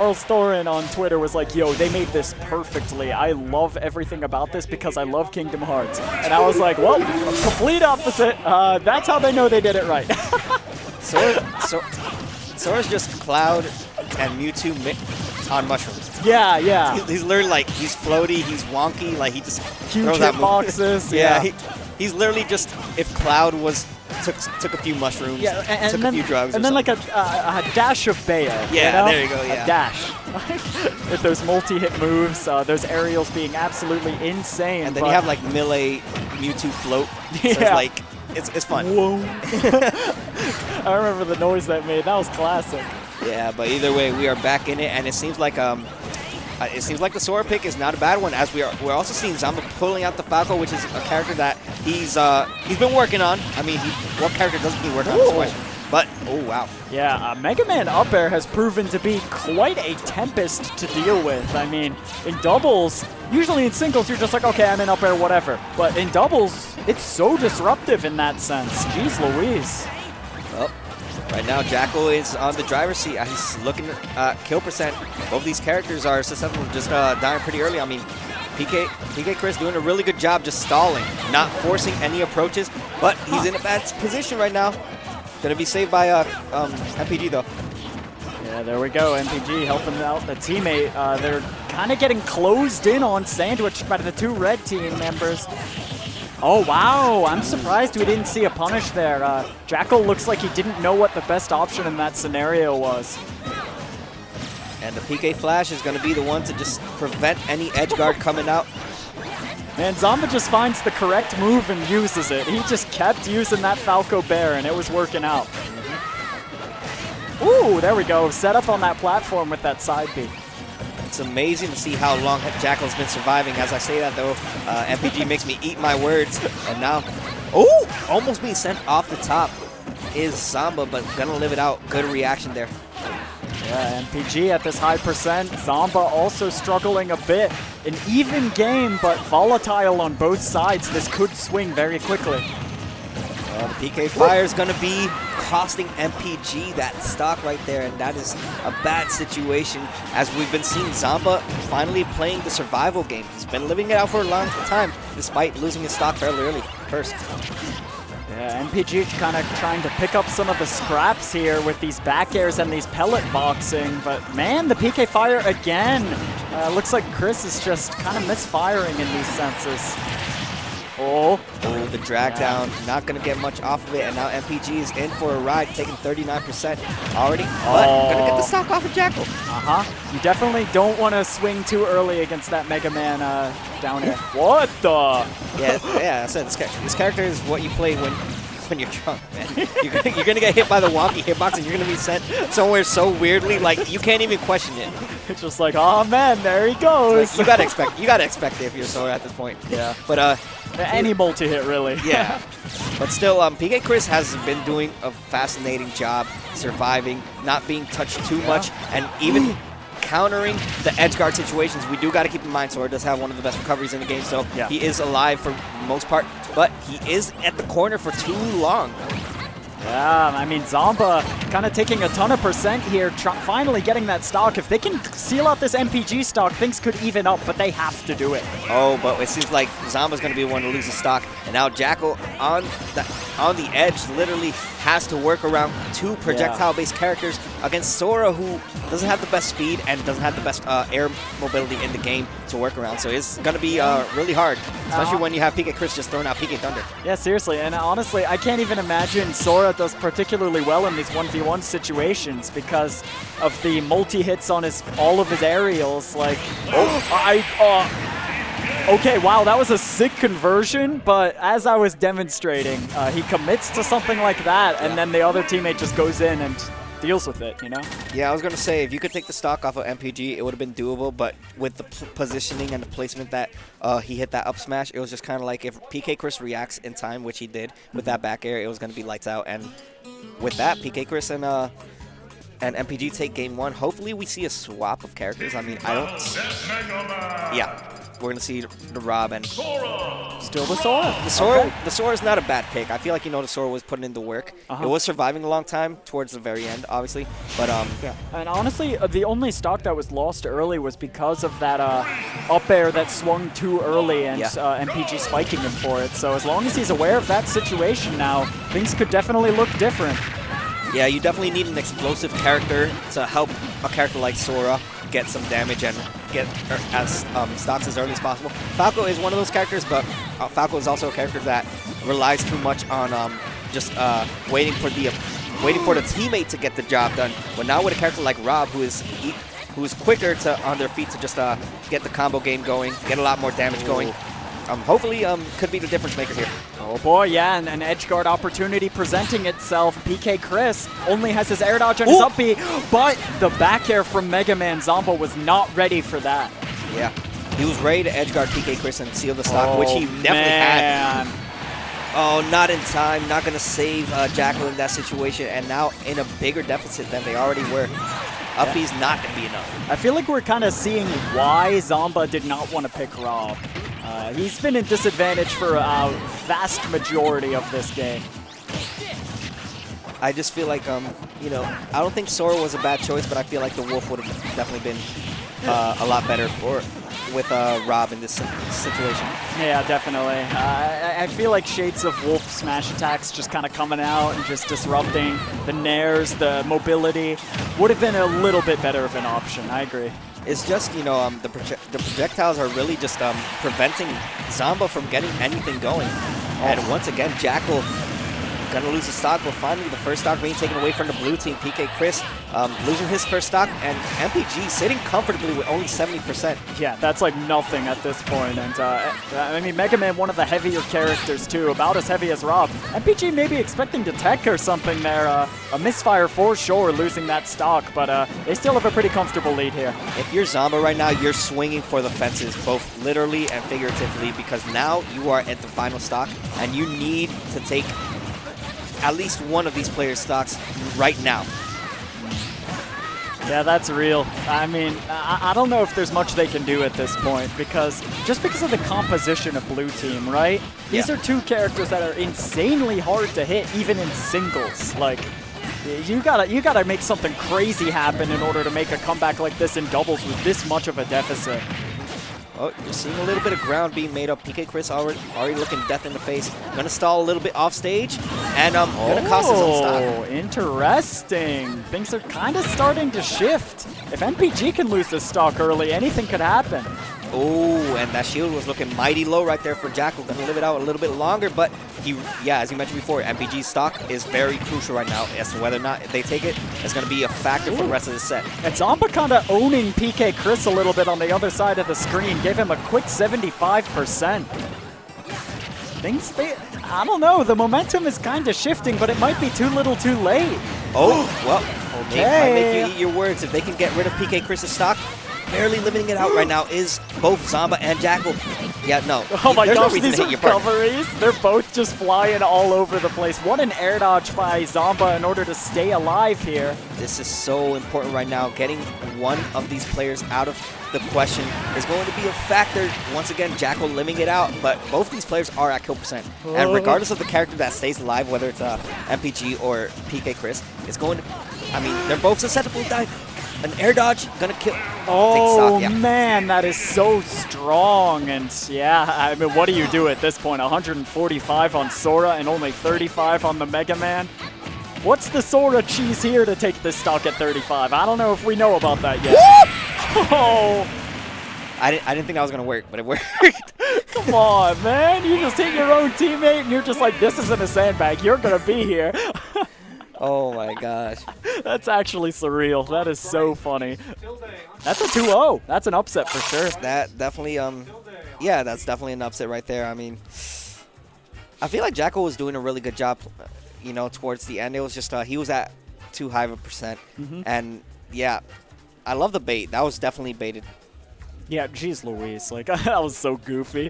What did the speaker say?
Charles Thorin on Twitter was like, yo, they made this perfectly. I love everything about this because I love Kingdom Hearts. And I was like, well, complete opposite. That's how they know they did it right. Sora's just Cloud and Mewtwo on mushrooms. Yeah, yeah. He's literally like, he's floaty, he's wonky, like he just huge throws out boxes. Yeah, he's literally just, if Cloud was took a few mushrooms, and took then, a few drugs, and then like a dash of Bea. Yeah, you know? there you go. Yeah, a dash. With those multi-hit moves, those aerials being absolutely insane. And then you have like Melee Mewtwo float. So it's like it's fun. Whoa! I remember the noise that made. That was classic. Yeah, but either way, we are back in it, and it seems like the Sora pick is not a bad one. As we're also seeing Zomba pulling out the Falco, which is a character that he's been working on. I mean, what character doesn't he work on? This question. But oh wow. Yeah, Mega Man up air has proven to be quite a tempest to deal with. I mean, in doubles, usually in singles you're just like, okay, I'm in up air, whatever. But in doubles, it's so disruptive in that sense. Jeez Louise. Well, right now, Jakal is on the driver's seat. He's looking at kill percent. Both these characters are susceptible to just dying pretty early. I mean, PKChris doing a really good job just stalling, not forcing any approaches, but he's in a bad position right now. Gonna be saved by MPG though. Yeah, there we go. MPG helping out the teammate. They're kind of getting closed in on, sandwiched by the two red team members. Oh, wow. I'm surprised we didn't see a punish there. Jakal looks like he didn't know what the best option in that scenario was. And the PK Flash is going to be the one to just prevent any edge guard coming out. Man, Zomba just finds the correct move and uses it. He just kept using that Falco Bear, and it was working out. Ooh, there we go. Set up on that platform with that side B. It's amazing to see how long Jakal's been surviving. As I say that, though, MPG makes me eat my words. And now, oh, almost being sent off the top is Zomba, but gonna live it out. Good reaction there. Yeah, MPG at this high percent. Zomba also struggling a bit. An even game, but volatile on both sides. This could swing very quickly. Well, the PK Fire is going to be costing MPG that stock right there, and that is a bad situation, as we've been seeing Zomba finally playing the survival game. He's been living it out for a long time, despite losing his stock fairly early first. Yeah, MPG kind of trying to pick up some of the scraps here with these back airs and these pellet boxing, but man, the PK Fire again. Looks like Chris is just kind of misfiring in these senses. Oh, the drag down, not going to get much off of it, and now MPG is in for a ride, taking 39% already, but going to get the stock off of Jakal. You definitely don't want to swing too early against that Mega Man down air. What the? Yeah, I said this character is what you play when you're drunk, man. You're gonna get hit by the wonky hitbox, and you're gonna be sent somewhere so weirdly, like you can't even question it. It's just like, oh man, there he goes. Like, you gotta expect it if you're Sora at this point. Yeah. But any multi-hit really. Yeah. But still, PKChris has been doing a fascinating job surviving, not being touched too much, and even countering the edge guard situations. We do got to keep in mind Sora does have one of the best recoveries in the game, so he is alive for the most part, but he is at the corner for too long. Yeah, I mean, Zomba kind of taking a ton of percent here, finally getting that stock. If they can seal out this MPG stock, things could even up, but they have to do it. Oh, but it seems like Zomba's going to be the one to lose the stock, and now Jakal on the edge literally has to work around two projectile-based characters against Sora, who doesn't have the best speed and doesn't have the best air mobility in the game to work around. So it's going to be really hard, especially when you have PKChris just throwing out PK Thunder. Yeah, seriously, and honestly, I can't even imagine Sora does particularly well in these 1v1 situations because of the multi-hits on all of his aerials. Like, okay, wow, that was a sick conversion, but as I was demonstrating, he commits to something like that, and then the other teammate just goes in and deals with it, you know? Yeah, I was going to say, if you could take the stock off of MPG, it would have been doable, but with the positioning and the placement that he hit that up smash, it was just kind of like if PKChris reacts in time, which he did with that back air, it was going to be lights out. And with that, PKChris and MPG take game one. Hopefully we see a swap of characters. I mean, I don't... Yeah. we're going to see the Rob and Still the Sora. The Sora is not a bad pick. I feel like, the Sora was putting in the work. It was surviving a long time towards the very end, obviously. But yeah. And honestly, the only stock that was lost early was because of that up air that swung too early and MPG spiking him for it. So as long as he's aware of that situation now, things could definitely look different. Yeah, you definitely need an explosive character to help a character like Sora get some damage and get stocks as early as possible. Falco is one of those characters, but Falco is also a character that relies too much on just waiting for the teammate to get the job done. But now with a character like Rob, who is quicker on their feet to just get the combo game going, get a lot more damage going. Hopefully, could be the difference maker here. Oh boy, yeah, and an edge guard opportunity presenting itself. PKChris only has his air dodge on his up B, but the back air from Mega Man Zomba was not ready for that. Yeah, he was ready to edge guard PKChris and seal the stock, which he definitely had. Oh, not in time, not going to save Jakal in that situation, and now in a bigger deficit than they already were. Up B's not going to be enough. I feel like we're kind of seeing why Zomba did not want to pick Rob. He's been in disadvantage for a vast majority of this game. I just feel like, I don't think Sora was a bad choice, but I feel like the Wolf would have definitely been a lot better with Rob in this situation. Yeah, definitely. I feel like shades of Wolf smash attacks just kind of coming out and just disrupting the nairs, the mobility. Would have been a little bit better of an option. I agree. It's just, the projectiles are really just preventing Zomba from getting anything going. And once again, Jakal going to lose a stock, but finally the first stock being taken away from the blue team. PKChris losing his first stock, and MPG sitting comfortably with only 70%. Yeah, that's like nothing at this point. And I mean, Mega Man, one of the heavier characters too, about as heavy as Rob. MPG maybe expecting to tech or something there. A misfire for sure, losing that stock, but they still have a pretty comfortable lead here. If you're Zomba right now, you're swinging for the fences, both literally and figuratively, because now you are at the final stock, and you need to take at least one of these players' stocks right now. Yeah, that's real. I mean, I don't know if there's much they can do at this point, because of the composition of blue team, right? These are two characters that are insanely hard to hit, even in singles. Like, you gotta make something crazy happen in order to make a comeback like this in doubles with this much of a deficit. Oh, you're seeing a little bit of ground being made up. PKChris already looking death in the face. Gonna stall a little bit off stage, and gonna cost his own stock. Oh, interesting. Things are kind of starting to shift. If MPG can lose this stock early, anything could happen. Oh, and that shield was looking mighty low right there for Jakal. Gonna live it out a little bit longer, but as you mentioned before, MPG's stock is very crucial right now. As to whether or not they take it, it's gonna be a factor for the rest of the set. And Zomba kind of owning PKChris a little bit on the other side of the screen, gave him a quick 75%. I don't know, the momentum is kind of shifting, but it might be too little too late. Oh, well, okay. Might make you eat your words. If they can get rid of PKChris' stock, barely living it out right now is both Zomba and Jakal. Yeah, no. Oh my gosh, gosh, no these recoveries, they're both just flying all over the place. What an air dodge by Zomba in order to stay alive here. This is so important right now. Getting one of these players out of the question is going to be a factor. Once again, Jakal living it out, but both these players are at kill percent. And regardless of the character that stays alive, whether it's MPG or PKChris, it's going to, I mean, they're both susceptible to die. An air dodge, gonna kill. Oh, man, that is so strong. And yeah, I mean, what do you do at this point? 145 on Sora and only 35 on the Mega Man? What's the Sora cheese here to take this stock at 35? I don't know if we know about that yet. Oh. I didn't think that was gonna work, but it worked. Come on, man. You just hit your own teammate and you're just like, this isn't a sandbag. You're gonna be here. Oh my gosh. That's actually surreal. That is so funny. That's a 2-0. That's an upset for sure. That definitely, yeah, that's definitely an upset right there. I mean, I feel like Jakal was doing a really good job, towards the end. It was just, he was at too high of a percent. And yeah, I love the bait. That was definitely baited. Yeah, geez Louise. Like, that was so goofy.